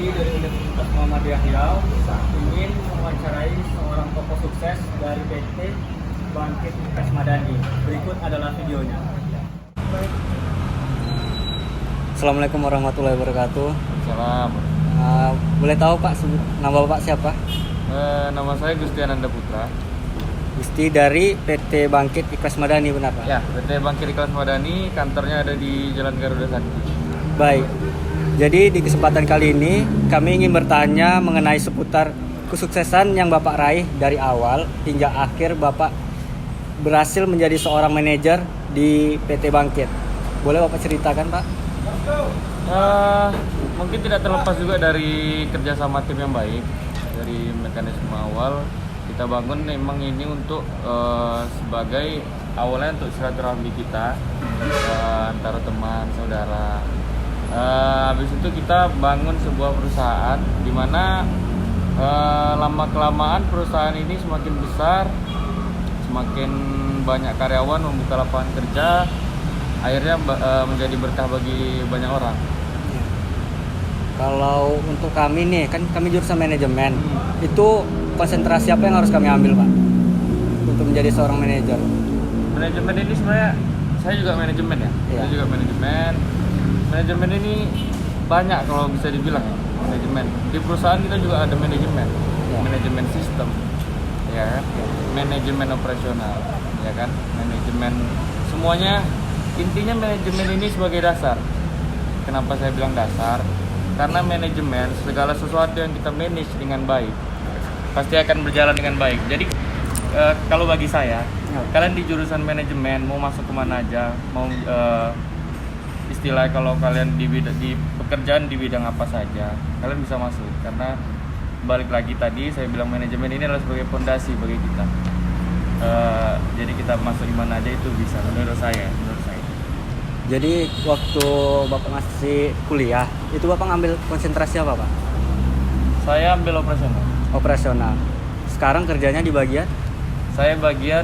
kami dari Universitas Muhammadiyah Riau ingin mewawancarai seorang tokoh sukses dari PT Bangkit IKS Madani. Berikut adalah videonya. Assalamualaikum warahmatullahi wabarakatuh. Salam. Boleh tahu Pak, nama Bapak siapa? Nama saya Gusti Ananda Putra. Gusti dari PT Bangkit IKS Madani, benar Pak? Ya, PT Bangkit IKS Madani, kantornya ada di Jalan Garuda Sakti. Baik. Jadi di kesempatan kali ini kami ingin bertanya mengenai seputar kesuksesan yang Bapak raih dari awal hingga akhir Bapak berhasil menjadi seorang manajer di PT Bangkit. Boleh Bapak ceritakan, Pak? Mungkin tidak terlepas juga dari kerjasama tim yang baik. Dari mekanisme awal kita bangun memang ini untuk sebagai awalnya untuk silaturahmi kita antara teman saudara. Habis itu kita bangun sebuah perusahaan di mana lama kelamaan perusahaan ini semakin besar, semakin banyak karyawan, membuka lapangan kerja, akhirnya menjadi berkah bagi banyak orang. Kalau untuk kami nih, kan kami jurusan manajemen, itu konsentrasi apa yang harus kami ambil, Pak, untuk menjadi seorang manajer? Manajemen ini sebenarnya saya juga manajemen ya. Iya. Saya juga manajemen. Manajemen ini banyak kalau bisa dibilang ya, manajemen. Di perusahaan kita juga ada manajemen, Ya. manajemen sistem, ya kan? Manajemen operasional, ya kan? Manajemen semuanya, intinya manajemen ini sebagai dasar. Kenapa saya bilang dasar? Karena manajemen, segala sesuatu yang kita manage dengan baik pasti akan berjalan dengan baik. Jadi kalau bagi saya, kalian di jurusan manajemen mau masuk kemana aja, mau istilah kalau kalian di pekerjaan di bidang apa saja, kalian bisa masuk. Karena balik lagi tadi saya bilang manajemen ini adalah sebagai fondasi bagi kita. Jadi kita masuk di mana aja itu bisa menurut saya. Jadi waktu Bapak masih kuliah, itu Bapak ngambil konsentrasi apa, Pak? Saya ambil operasional. Operasional. Sekarang kerjanya di bagian? Saya bagian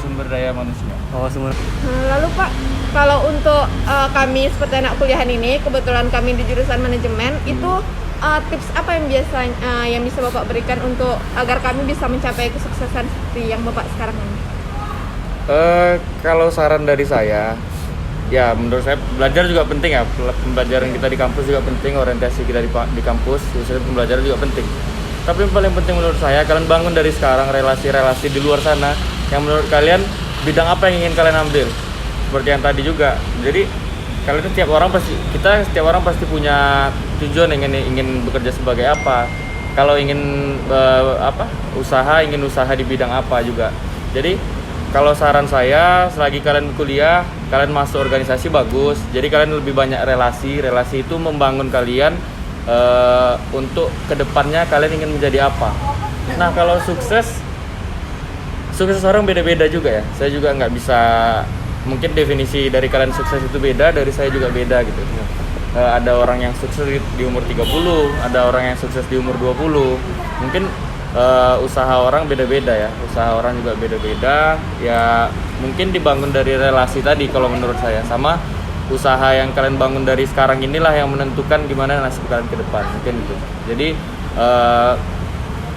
sumber daya manusia. Oh, semua. Lalu Pak, kalau untuk kami seperti anak kuliahan ini, kebetulan kami di jurusan manajemen, itu tips apa yang biasanya yang bisa Bapak berikan untuk agar kami bisa mencapai kesuksesan seperti yang Bapak sekarang ini? Kalau saran dari saya, ya menurut saya belajar juga penting ya. Pembelajaran kita di kampus juga penting, orientasi kita di kampus, khususnya pembelajaran juga penting. Tapi yang paling penting menurut saya, kalian bangun dari sekarang relasi-relasi di luar sana yang menurut kalian bidang apa yang ingin kalian ambil. Seperti yang tadi juga. Jadi kalian setiap orang pasti punya tujuan, ingin bekerja sebagai apa. Kalau ingin ingin usaha di bidang apa juga. Jadi kalau saran saya, selagi kalian kuliah, kalian masuk organisasi bagus. Jadi kalian lebih banyak relasi itu membangun kalian untuk kedepannya kalian ingin menjadi apa. Nah kalau sukses orang beda-beda juga ya. Saya juga nggak bisa, mungkin definisi dari kalian sukses itu beda, dari saya juga beda gitu. Ada orang yang sukses di umur 30, ada orang yang sukses di umur 20. Mungkin usaha orang beda-beda ya, usaha orang juga beda-beda ya. Mungkin dibangun dari relasi tadi kalau menurut saya, sama usaha yang kalian bangun dari sekarang inilah yang menentukan gimana nasib kalian ke depan, mungkin gitu. Jadi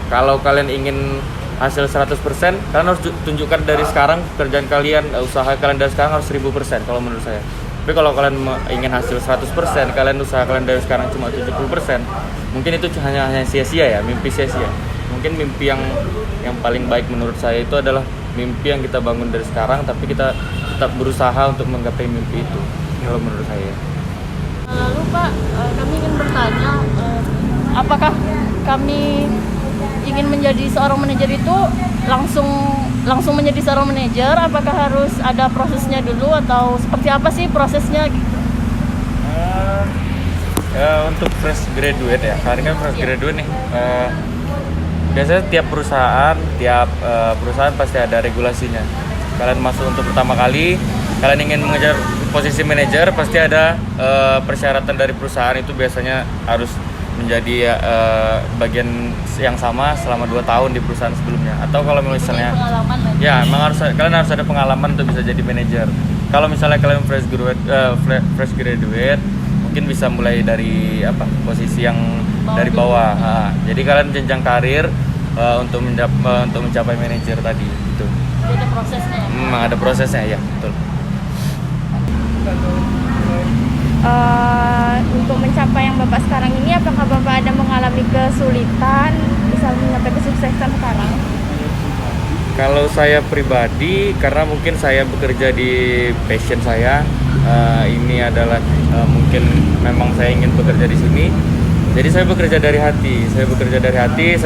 kalau kalian ingin hasil 100%, kalian harus tunjukkan dari sekarang pekerjaan kalian, usaha kalian dari sekarang harus 1000% kalau menurut saya. Tapi kalau kalian ingin hasil 100%, kalian usaha kalian dari sekarang cuma 70%, mungkin itu hanya sia-sia ya, mimpi sia-sia. Mungkin mimpi yang paling baik menurut saya itu adalah mimpi yang kita bangun dari sekarang, tapi kita tetap berusaha untuk menggapai mimpi itu, kalau menurut saya. Lalu Pak, kami ingin bertanya, apakah kami ingin menjadi seorang manajer itu langsung menjadi seorang manajer? Apakah harus ada prosesnya dulu atau seperti apa sih prosesnya gitu? Untuk fresh graduate ya, hari kan fresh graduate nih. Biasanya tiap perusahaan pasti ada regulasinya. Kalian masuk untuk pertama kali, kalian ingin mengejar posisi manajer, pasti ada persyaratan dari perusahaan itu, biasanya harus menjadi bagian yang sama selama 2 tahun di perusahaan sebelumnya. Atau kalau misalnya ya memang kalian harus ada pengalaman untuk bisa jadi manajer. Kalau misalnya kalian fresh graduate mungkin bisa mulai dari posisi yang dari bawah. Jadi kalian jenjang karir untuk mencapai manajer tadi itu. Jadi ada prosesnya ya? Ada prosesnya ya, betul. Untuk mencapai yang Bapak sekarang ini, apakah Bapak ada mengalami kesulitan bisa mencapai kesuksesan sekarang? Kalau saya pribadi, karena mungkin saya bekerja di passion saya, ini adalah mungkin memang saya ingin bekerja di sini. Jadi saya bekerja dari hati. Saya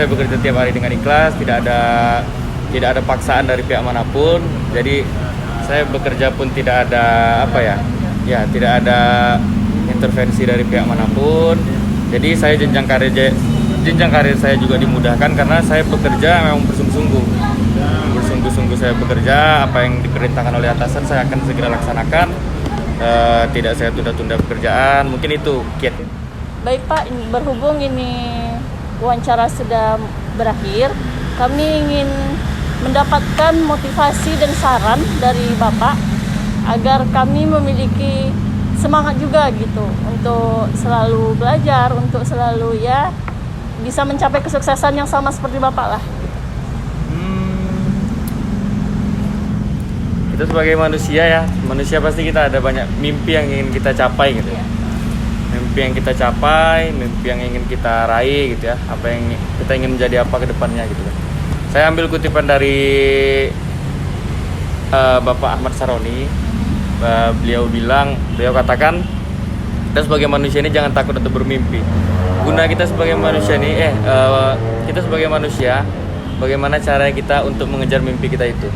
bekerja tiap hari dengan ikhlas, tidak ada paksaan dari pihak manapun. Jadi saya bekerja pun tidak ada tidak ada intervensi dari pihak manapun. Jadi saya jenjang karir saya juga dimudahkan karena saya bekerja memang bersungguh-sungguh saya bekerja. Apa yang diperintahkan oleh atasan saya akan segera laksanakan. Tidak saya tunda-tunda pekerjaan. Mungkin itu kiat. Baik Pak, berhubung ini wawancara sudah berakhir, kami ingin mendapatkan motivasi dan saran dari Bapak agar kami memiliki semangat juga gitu untuk selalu belajar, untuk selalu ya bisa mencapai kesuksesan yang sama seperti Bapak lah. Kita sebagai manusia pasti kita ada banyak mimpi yang ingin kita capai gitu ya. Mimpi yang kita capai, mimpi yang ingin kita raih gitu ya. Apa yang kita ingin menjadi apa ke depannya gitu kan. Saya ambil kutipan dari Bapak Ahmad Saroni. Beliau katakan, kita sebagai manusia ini jangan takut untuk bermimpi. Guna kita sebagai manusia ini, kita sebagai manusia, bagaimana cara kita untuk mengejar mimpi kita itu.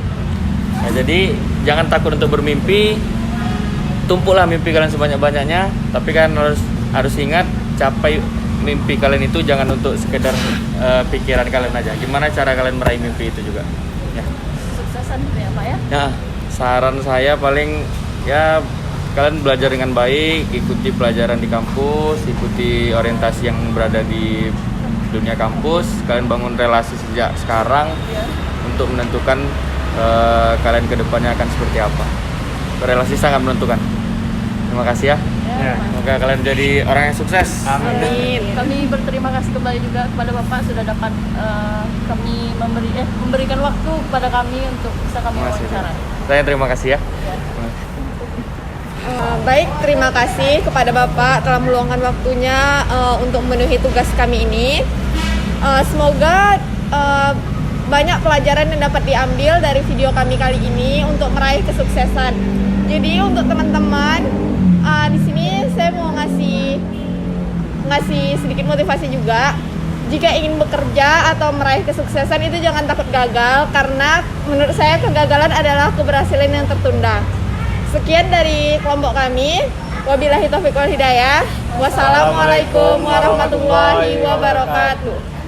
Nah, jadi jangan takut untuk bermimpi, tumpuklah mimpi kalian sebanyak-banyaknya, tapi kalian harus ingat, capai mimpi kalian itu jangan untuk sekedar pikiran kalian aja. Gimana cara kalian meraih mimpi itu juga. Ya. Kesuksesan gitu ya Pak ya? Ya, saran saya paling ya kalian belajar dengan baik, ikuti pelajaran di kampus, ikuti orientasi yang berada di dunia kampus, kalian bangun relasi sejak sekarang untuk menentukan kalian kedepannya akan seperti apa. Relasi sangat menentukan. Terima kasih ya. Semoga kalian jadi orang yang sukses. Amin. Kami berterima kasih kembali juga kepada Bapak sudah dapat kami memberikan waktu kepada kami untuk bisa kami wawancara. Saya terima kasih ya. Baik, terima kasih kepada Bapak telah meluangkan waktunya untuk memenuhi tugas kami ini. Semoga banyak pelajaran yang dapat diambil dari video kami kali ini untuk meraih kesuksesan. Jadi untuk teman-teman di sini saya mau ngasih sedikit motivasi juga. Jika ingin bekerja atau meraih kesuksesan itu jangan takut gagal, karena menurut saya kegagalan adalah keberhasilan yang tertunda. Sekian dari kelompok kami. Wabillahi taufiq wal hidayah. Wassalamualaikum warahmatullahi wabarakatuh.